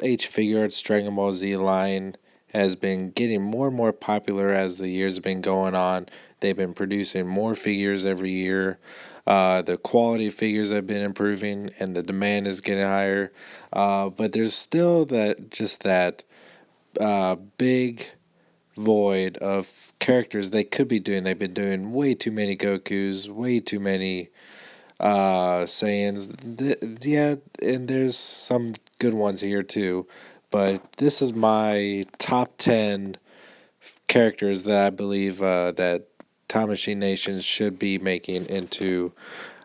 S.H. FIGUARTS Dragon Ball Z line has been getting more and more popular as the years have been going on. They've been producing more figures every year. The quality of figures have been improving, and the demand is getting higher. But there's still that big void of characters they could be doing. They've been doing way too many Gokus, way too many Saiyans. Yeah, and there's some good ones here too. But this is my top 10 characters that I believe that Time Machine Nation should be making into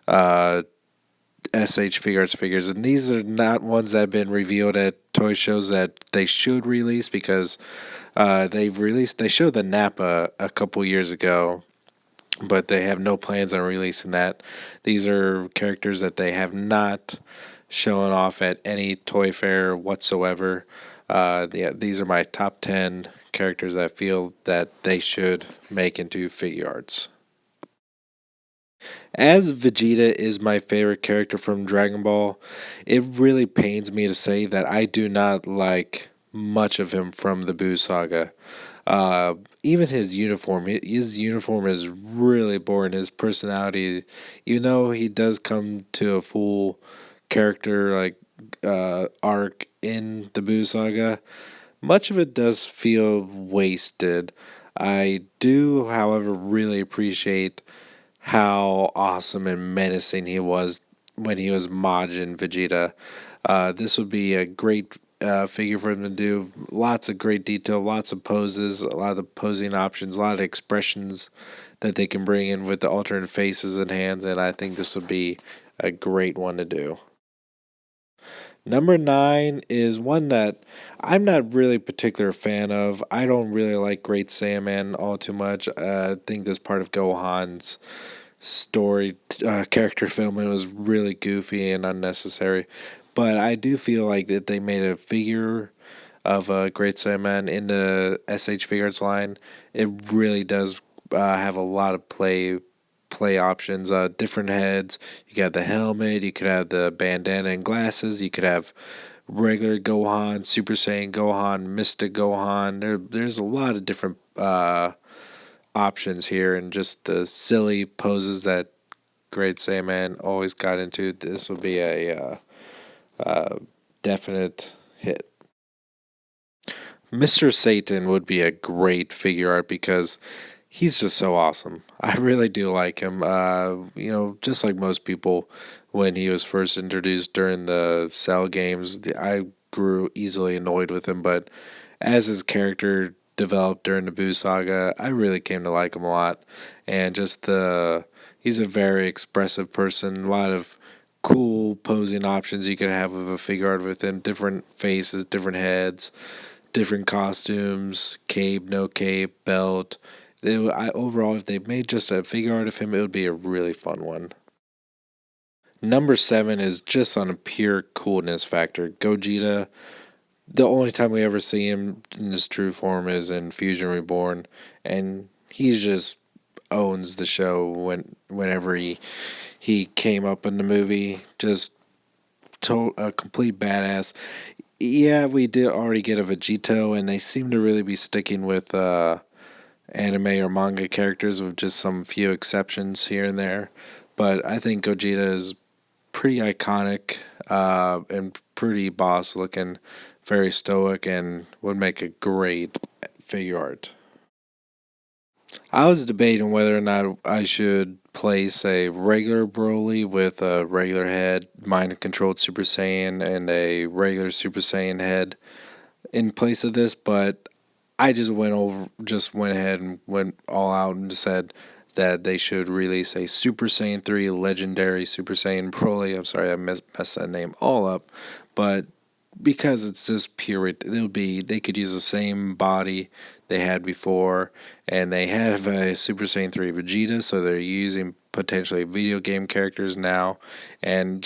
uh, S.H. figures. And these are not ones that have been revealed at toy shows that they should release because they showed the Nappa a couple years ago, but they have no plans on releasing that. These are characters that they have not shown off at any toy fair whatsoever. Yeah, these are my top 10 characters I feel that they should make into figure arts. As Vegeta is my favorite character from Dragon Ball, it really pains me to say that I do not like much of him from the Buu saga. Even his uniform is really boring. His personality, even though he does come to a full character arc in the Buu saga, much of it does feel wasted. I do, however, really appreciate how awesome and menacing he was when he was Majin Vegeta. This would be a great figure for him to do. Lots of great detail, lots of poses, a lot of posing options, a lot of expressions that they can bring in with the alternate faces and hands, and I think this would be a great one to do. Number nine is one that I'm not really a particular fan of. I don't really like Great Saiyaman all too much. I think this part of Gohan's story character film it was really goofy and unnecessary. But I do feel like that they made a figure of Great Saiyaman in the S.H. Figures line. It really does have a lot of play options, different heads. You got the helmet, you could have the bandana and glasses, you could have regular Gohan, Super Saiyan Gohan, Mystic Gohan. There's a lot of different options here, and just the silly poses that Great Saiyaman always got into. This will be a definite hit. Mr. Satan would be a great figure art because he's just so awesome. I really do like him. Just like most people, when he was first introduced during the Cell games, I grew easily annoyed with him. But as his character developed during the Buu saga, I really came to like him a lot. And he's a very expressive person. A lot of cool posing options you could have with a figure art with him. Different faces, different heads, different costumes, cape, no cape, belt. Overall, if they made just a figure art of him, it would be a really fun one. Number seven is just on a pure coolness factor. Gogeta. The only time we ever see him in his true form is in Fusion Reborn, and he just owns the show whenever he came up in the movie. Just a complete badass. Yeah, we did already get a Vegito, and they seem to really be sticking with anime or manga characters with just some few exceptions here and there. But I think Gogeta is pretty iconic and pretty boss looking, very stoic, and would make a great figure art. I was debating whether or not I should place a regular Broly with a regular head, mind controlled Super Saiyan, and a regular Super Saiyan head in place of this, but I just went ahead and went all out and said that they should release a Super Saiyan 3 Legendary Super Saiyan Broly. I'm sorry, I messed that name all up, but because it's just pure, they could use the same body they had before, and they have a Super Saiyan 3 Vegeta, so they're using potentially video game characters now, and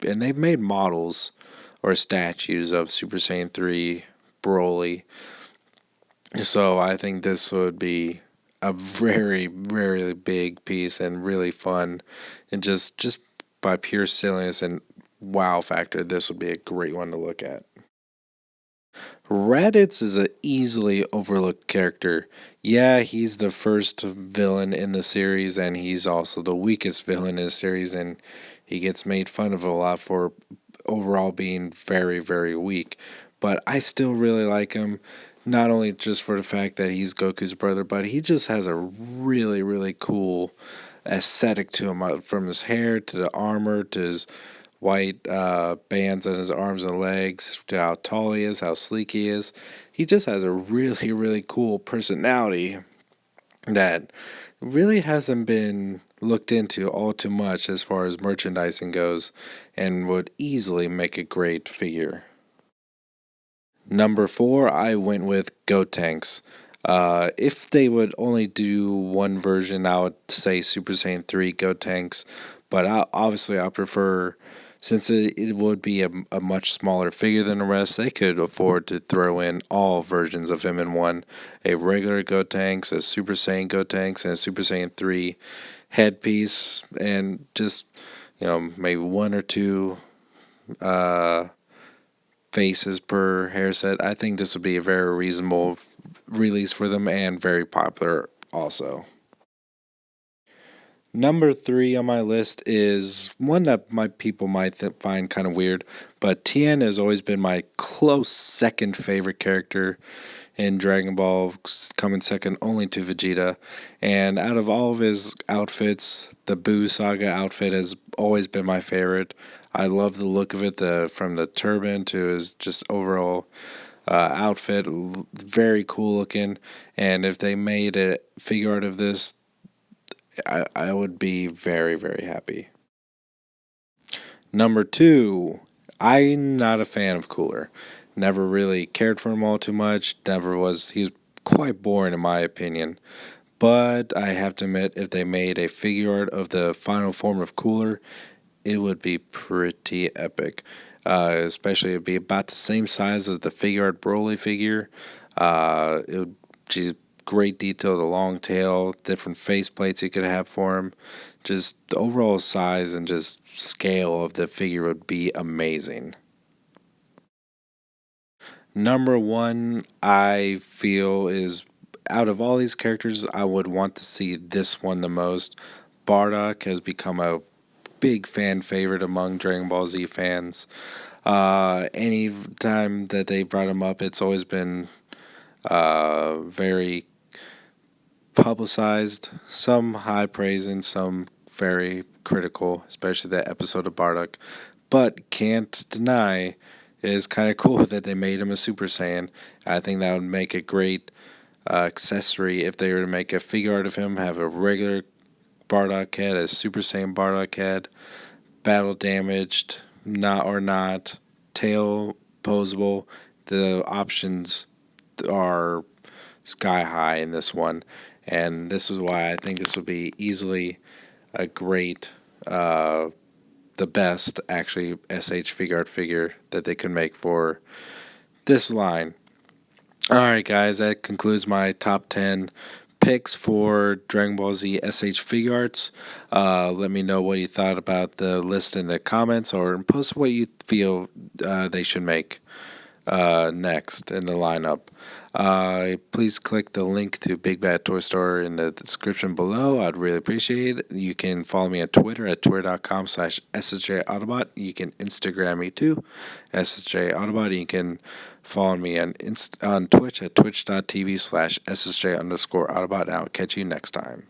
they've made models or statues of Super Saiyan 3 Broly. So I think this would be a very, very big piece and really fun. And just by pure silliness and wow factor, this would be a great one to look at. Raditz is an easily overlooked character. Yeah, he's the first villain in the series, and he's also the weakest villain in the series, and he gets made fun of a lot for overall being very, very weak. But I still really like him, not only just for the fact that he's Goku's brother, but he just has a really, really cool aesthetic to him, from his hair to the armor to his white bands on his arms and legs, to how tall he is, how sleek he is. He just has a really, really cool personality that really hasn't been looked into all too much as far as merchandising goes, and would easily make a great figure. Number four, I went with Gotenks. If they would only do one version, I would say Super Saiyan 3 Gotenks. But obviously, I prefer, since it would be a much smaller figure than the rest, they could afford to throw in all versions of him in one: a regular Gotenks, a Super Saiyan Gotenks, and a Super Saiyan 3 headpiece, and just, maybe one or two. Uh, Faces per hair set. I think this would be a very reasonable release for them and very popular also. Number three on my list is one that my people might find kind of weird, but Tien has always been my close second favorite character in Dragon Ball, coming second only to Vegeta. And out of all of his outfits, the Buu Saga outfit has always been my favorite. I love the look of it, from the turban to his just overall outfit, very cool looking. And if they made a figure art of this, I would be very, very happy. Number two, I'm not a fan of Cooler. Never really cared for him all too much. Never was. He's quite boring in my opinion. But I have to admit, if they made a figure art of the final form of Cooler, it would be pretty epic. Especially, it'd be about the same size as the figure art Broly figure. It would just great detail, the long tail, different face plates you could have for him. Just the overall size and just scale of the figure would be amazing. Number one, I feel, is out of all these characters, I would want to see this one the most. Bardock has become a big fan favorite among Dragon Ball Z fans. Any time that they brought him up, it's always been very publicized, some high praise and some very critical, especially that episode of Bardock. But can't deny it is kind of cool that they made him a Super Saiyan. I think that would make a great accessory if they were to make a figure art of him, have a regular Bardock head, a Super Saiyan Bardock head, battle damaged, not or not, tail posable. The options are sky high in this one, and this is why I think this would be easily a great, the best actually SH figure art figure that they could make for this line. All right, guys, that concludes my top 10 picks for Dragon Ball Z SH Figure Arts. Let me know what you thought about the list in the comments, or post what you feel they should make next in the lineup. Please click the link to Big Bad Toy Store in the description below. I'd really appreciate it. You can follow me on Twitter at twitter.com/SSJAutobot. You can Instagram me too, SSJ Autobot. You can follow me on Twitch at twitch.tv/SSJ_Autobot. And I'll catch you next time.